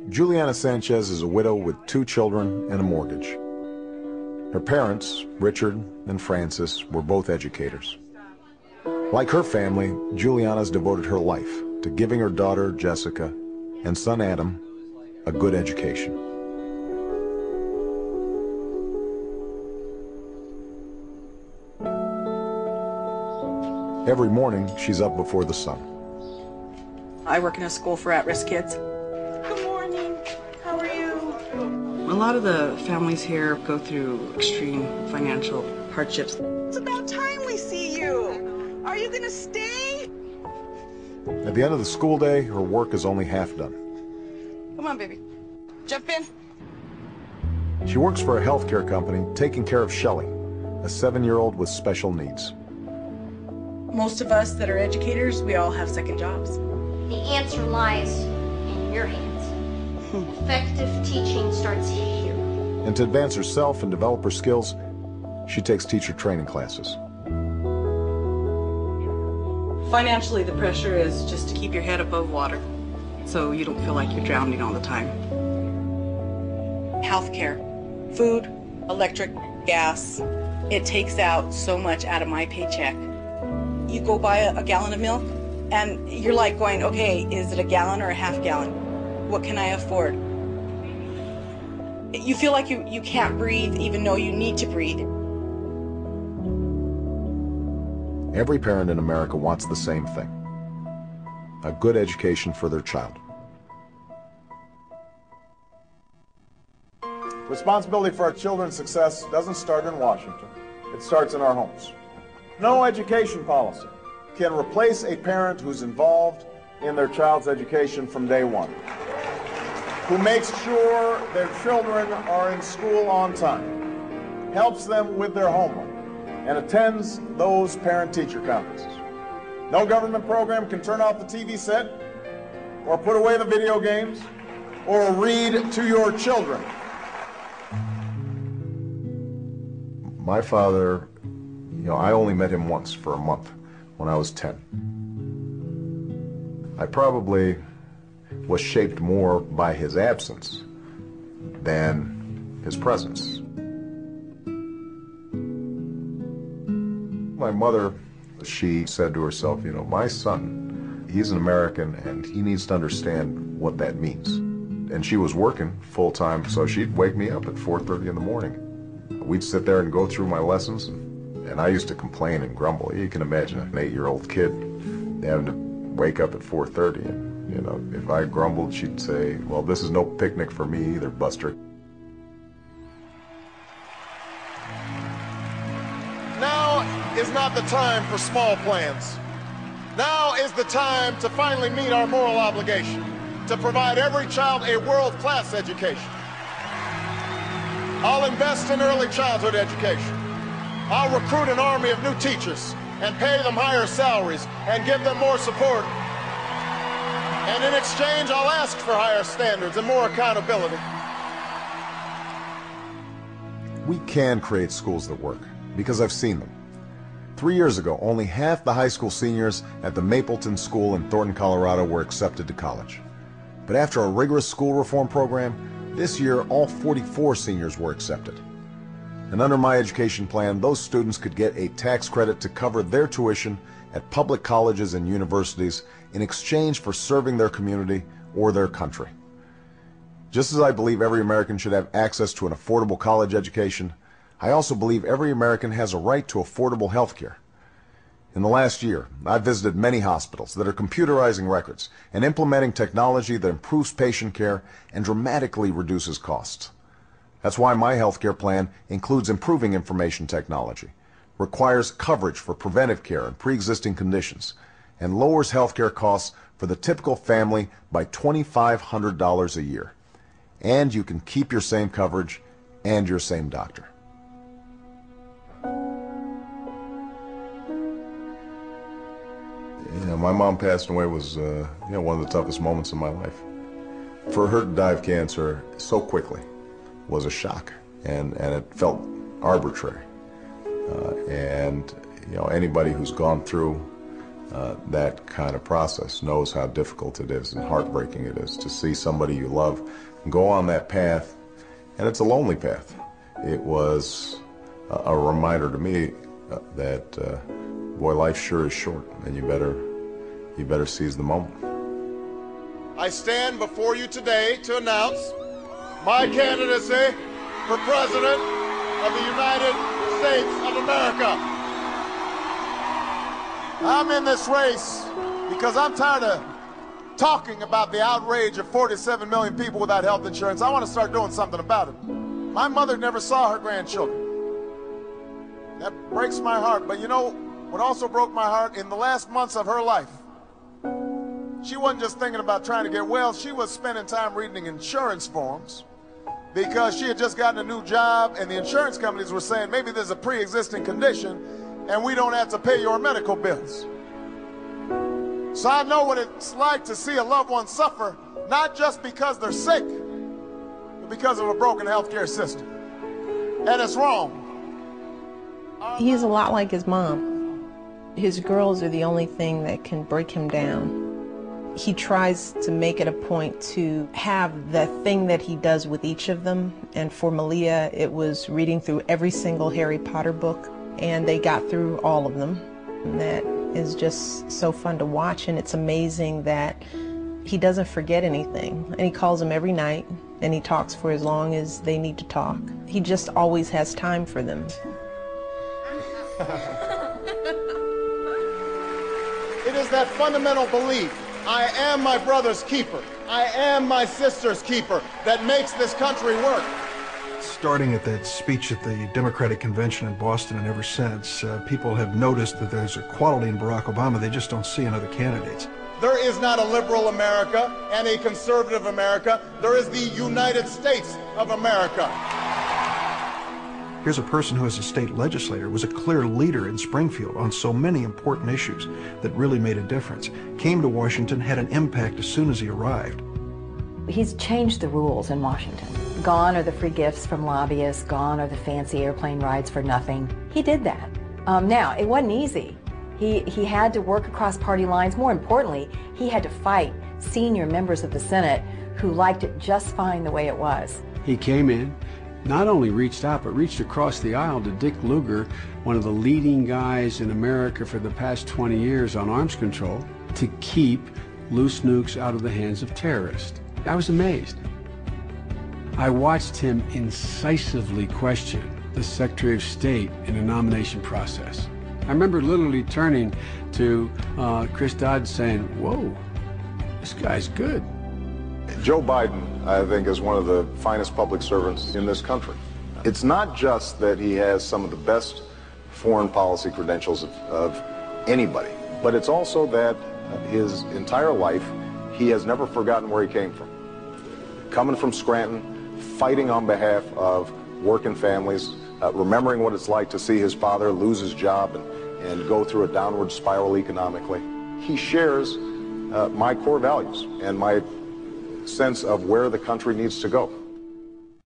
Juliana Sanchez is a widow with 2 children and a mortgage. Her parents, Richard and Francis, were both educators. Like her family, Juliana's devoted her life to giving her daughter, Jessica, and son, Adam, a good education. Every morning, she's up before the sun. I work in a school for at-risk kids. Good morning. How are you? A lot of the families here go through extreme financial hardships. It's about time we see you. Are you gonna stay? At the end of the school day, her work is only half done. Come on, baby. Jump in. She works for a healthcare company taking care of Shelley, a 7-year-old with special needs. Most of us that are educators, we all have second jobs. The answer lies in your hands. Effective teaching starts here. And to advance herself and develop her skills, she takes teacher training classes. Financially, the pressure is just to keep your head above water so you don't feel like you're drowning all the time. Healthcare, food, electric, gas, it takes out so much out of my paycheck. You go buy a gallon of milk and you're like going, okay, is it a gallon or a half gallon? What can I afford? You feel like you can't breathe even though you need to breathe. Every parent in America wants the same thing: a good education for their child. Responsibility for our children's success doesn't start in Washington. It starts in our homes. No education policy can replace a parent who's involved in their child's education from day one, who makes sure their children are in school on time, helps them with their homework, and attends those parent-teacher conferences. No government program can turn off the TV set, or put away the video games, or read to your children. My father, I only met him once for a month when I was 10. I probably was shaped more by his absence than his presence. My mother, she said to herself, my son, he's an American and he needs to understand what that means. And she was working full time, so she'd wake me up at 4:30 in the morning. We'd sit there and go through my lessons, and I used to complain and grumble. You can imagine an 8-year-old kid having to wake up at 4:30, and if I grumbled, she'd say, well, this is no picnic for me either, Buster. Now is not the time for small plans. Now is the time to finally meet our moral obligation to provide every child a world-class education. I'll invest in early childhood education. I'll recruit an army of new teachers and pay them higher salaries and give them more support. And in exchange, I'll ask for higher standards and more accountability. We can create schools that work, because I've seen them. 3 years ago, only half the high school seniors at the Mapleton School in Thornton, Colorado were accepted to college. But after a rigorous school reform program, this year all 44 seniors were accepted. And under my education plan, those students could get a tax credit to cover their tuition at public colleges and universities in exchange for serving their community or their country. Just as I believe every American should have access to an affordable college education, I also believe every American has a right to affordable health care. In the last year, I've visited many hospitals that are computerizing records and implementing technology that improves patient care and dramatically reduces costs. That's why my healthcare plan includes improving information technology, requires coverage for preventive care and pre-existing conditions, and lowers healthcare costs for the typical family by $2,500 a year. And you can keep your same coverage and your same doctor. My mom passing away was one of the toughest moments in my life. For her to die of cancer so quickly was a shock, and it felt arbitrary. Anybody who's gone through that kind of process, knows how difficult it is and heartbreaking it is to see somebody you love go on that path, and it's a lonely path. It was a reminder to me that, boy, life sure is short, and you better seize the moment. I stand before you today to announce my candidacy for President of the United States of America. I'm in this race because I'm tired of talking about the outrage of 47 million people without health insurance. I want to start doing something about it. My mother never saw her grandchildren. That breaks my heart. But you know what also broke my heart? In the last months of her life, she wasn't just thinking about trying to get well, she was spending time reading insurance forms because she had just gotten a new job and the insurance companies were saying maybe there's a pre-existing condition and we don't have to pay your medical bills. So I know what it's like to see a loved one suffer, not just because they're sick, but because of a broken healthcare system. And it's wrong. He's a lot like his mom. His girls are the only thing that can break him down. He tries to make it a point to have the thing that he does with each of them. And for Malia, it was reading through every single Harry Potter book, and they got through all of them. And that is just so fun to watch, and it's amazing that he doesn't forget anything. And he calls them every night, and he talks for as long as they need to talk. He just always has time for them. It is that fundamental belief, I am my brother's keeper, I am my sister's keeper, that makes this country work. Starting at that speech at the Democratic Convention in Boston and ever since, people have noticed that there's a quality in Barack Obama they just don't see in other candidates. There is not a liberal America and a conservative America. There is the United States of America. Here's a person who, as a state legislator, was a clear leader in Springfield on so many important issues that really made a difference. Came to Washington, had an impact as soon as he arrived. He's changed the rules in Washington. Gone are the free gifts from lobbyists, gone are the fancy airplane rides for nothing. He did that. Now, it wasn't easy. He had to work across party lines. More importantly, he had to fight senior members of the Senate who liked it just fine the way it was. He came in, not only reached out, but reached across the aisle to Dick Lugar, one of the leading guys in America for the past 20 years on arms control, to keep loose nukes out of the hands of terrorists. I was amazed. I watched him incisively question the Secretary of State in the nomination process. I remember literally turning to Chris Dodd saying, whoa, this guy's good. Joe Biden, I think, is one of the finest public servants in this country. It's not just that he has some of the best foreign policy credentials of anybody, but it's also that his entire life, he has never forgotten where he came from. Coming from Scranton, fighting on behalf of working families, remembering what it's like to see his father lose his job and go through a downward spiral economically. He shares my core values and my sense of where the country needs to go.